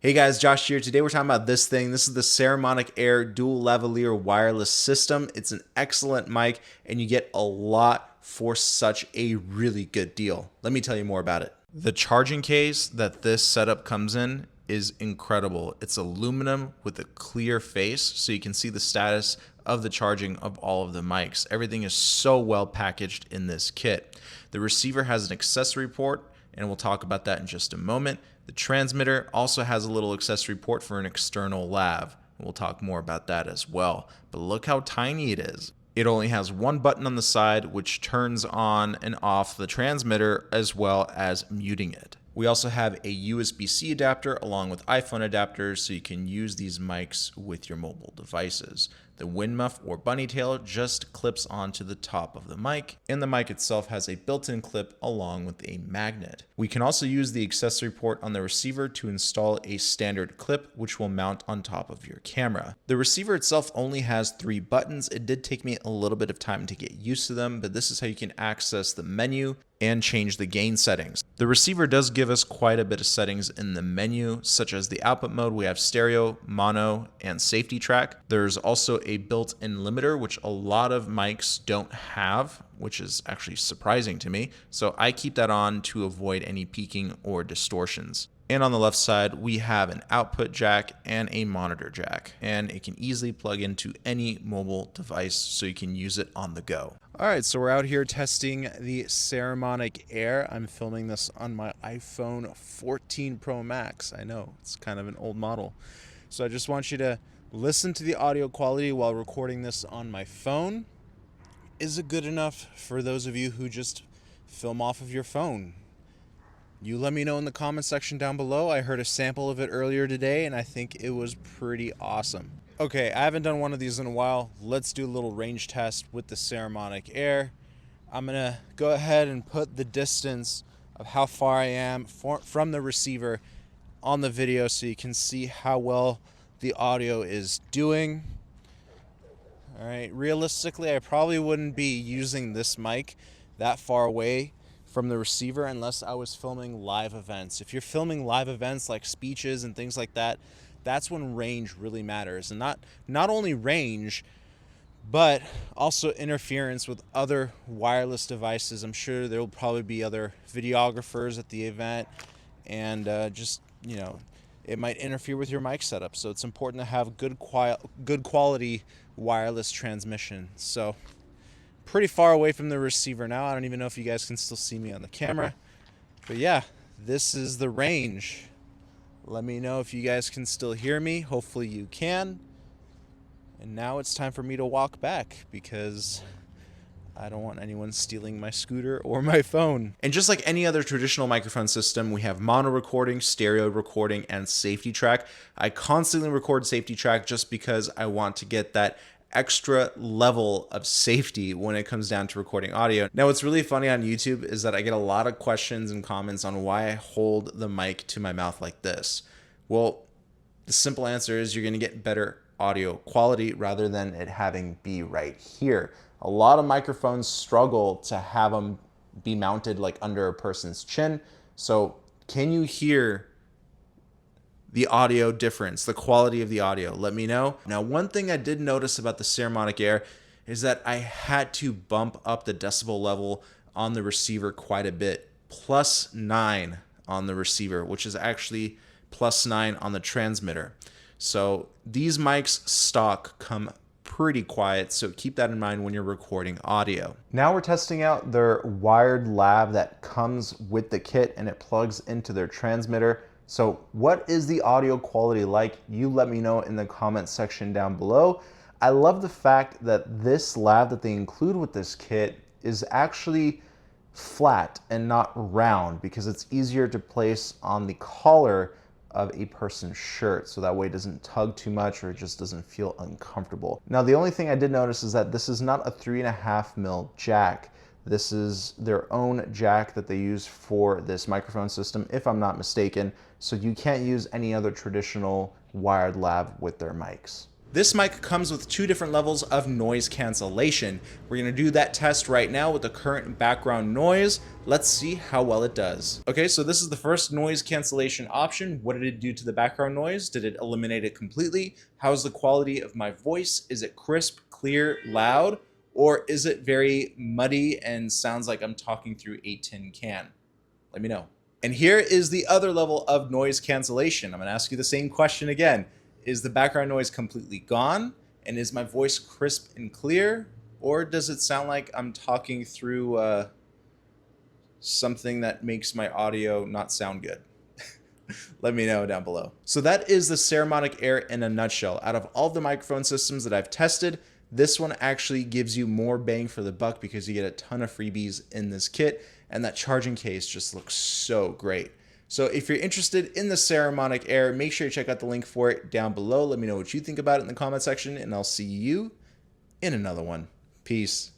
Hey guys, Josh here. Today we're talking about this thing. This is the Saramonic Air dual lavalier wireless system. It's an excellent mic and you get a lot for such a really good deal. Let me tell you more about it. The charging case that this setup comes in is incredible. It's aluminum with a clear face so you can see the status of the charging of all of the mics. Everything is so well packaged in this kit. The receiver has an accessory port, and we'll talk about that in just a moment. The transmitter also has a little accessory port for an external lav. We'll talk more about that as well. But look how tiny it is. It only has one button on the side which turns on and off the transmitter as well as muting it. We also have a USB-C adapter along with iPhone adapters so you can use these mics with your mobile devices. The wind muff or bunny tail just clips onto the top of the mic, and the mic itself has a built-in clip along with a magnet. We can also use the accessory port on the receiver to install a standard clip which will mount on top of your camera. The receiver itself only has 3 buttons. It did take me a little bit of time to get used to them, but this is how you can access the menu and change the gain settings. The receiver does give us quite a bit of settings in the menu, such as the output mode. We have stereo, mono, and safety track. There's also a built-in limiter, which a lot of mics don't have, which is actually surprising to me. So I keep that on to avoid any peaking or distortions. And on the left side, we have an output jack and a monitor jack, and it can easily plug into any mobile device so you can use it on the go. All right, so we're out here testing the Saramonic Air. I'm filming this on my iPhone 14 Pro Max. I know, it's kind of an old model. So I just want you to listen to the audio quality while recording this on my phone. Is it good enough for those of you who just film off of your phone? You let me know in the comment section down below. I heard a sample of it earlier today and I think it was pretty awesome. Okay, I haven't done one of these in a while. Let's do a little range test with the Saramonic Air. I'm gonna go ahead and put the distance of how far I am from the receiver on the video so you can see how well the audio is doing. All right, realistically, I probably wouldn't be using this mic that far away from the receiver unless I was filming live events. If you're filming live events like speeches and things like that, that's when range really matters. And not only range, but also interference with other wireless devices. I'm sure there will probably be other videographers at the event, and it might interfere with your mic setup. So it's important to have good quality wireless transmission. So pretty far away from the receiver now. I don't even know if you guys can still see me on the camera. But yeah, this is the range. Let me know if you guys can still hear me. Hopefully you can. And now it's time for me to walk back because I don't want anyone stealing my scooter or my phone. And just like any other traditional microphone system, we have mono recording, stereo recording, and safety track. I constantly record safety track just because I want to get that extra level of safety when it comes down to recording audio. Now, what's really funny on YouTube is that I get a lot of questions and comments on why I hold the mic to my mouth like this. Well, the simple answer is you're going to get better audio quality rather than it having be right here. A lot of microphones struggle to have them be mounted like under a person's chin. So can you hear the audio difference, the quality of the audio? Let me know. Now, one thing I did notice about the Saramonic Air is that I had to bump up the decibel level on the receiver quite a bit. +9 on the receiver, which is actually +9 on the transmitter. So these mics stock come pretty quiet, so keep that in mind when you're recording audio. Now we're testing out their wired lav that comes with the kit and it plugs into their transmitter. So what is the audio quality like? You let me know in the comment section down below. I love the fact that this lav that they include with this kit is actually flat and not round because it's easier to place on the collar of a person's shirt, so that way it doesn't tug too much or it just doesn't feel uncomfortable. Now, the only thing I did notice is that this is not a 3.5mm jack. This is their own jack that they use for this microphone system, if I'm not mistaken. So you can't use any other traditional wired lav with their mics. This mic comes with 2 different levels of noise cancellation. We're going to do that test right now with the current background noise. Let's see how well it does. Okay, so this is the first noise cancellation option. What did it do to the background noise? Did it eliminate it completely? How's the quality of my voice? Is it crisp, clear, loud? Or is it very muddy and sounds like I'm talking through a tin can? Let me know. And here is the other level of noise cancellation. I'm going to ask you the same question again. Is the background noise completely gone? And is my voice crisp and clear? Or does it sound like I'm talking through something that makes my audio not sound good? Let me know down below. So that is the Saramonic Air in a nutshell. Out of all the microphone systems that I've tested, this one actually gives you more bang for the buck because you get a ton of freebies in this kit, and that charging case just looks so great. So if you're interested in the Saramonic Air, make sure you check out the link for it down below. Let me know what you think about it in the comment section, and I'll see you in another one. Peace.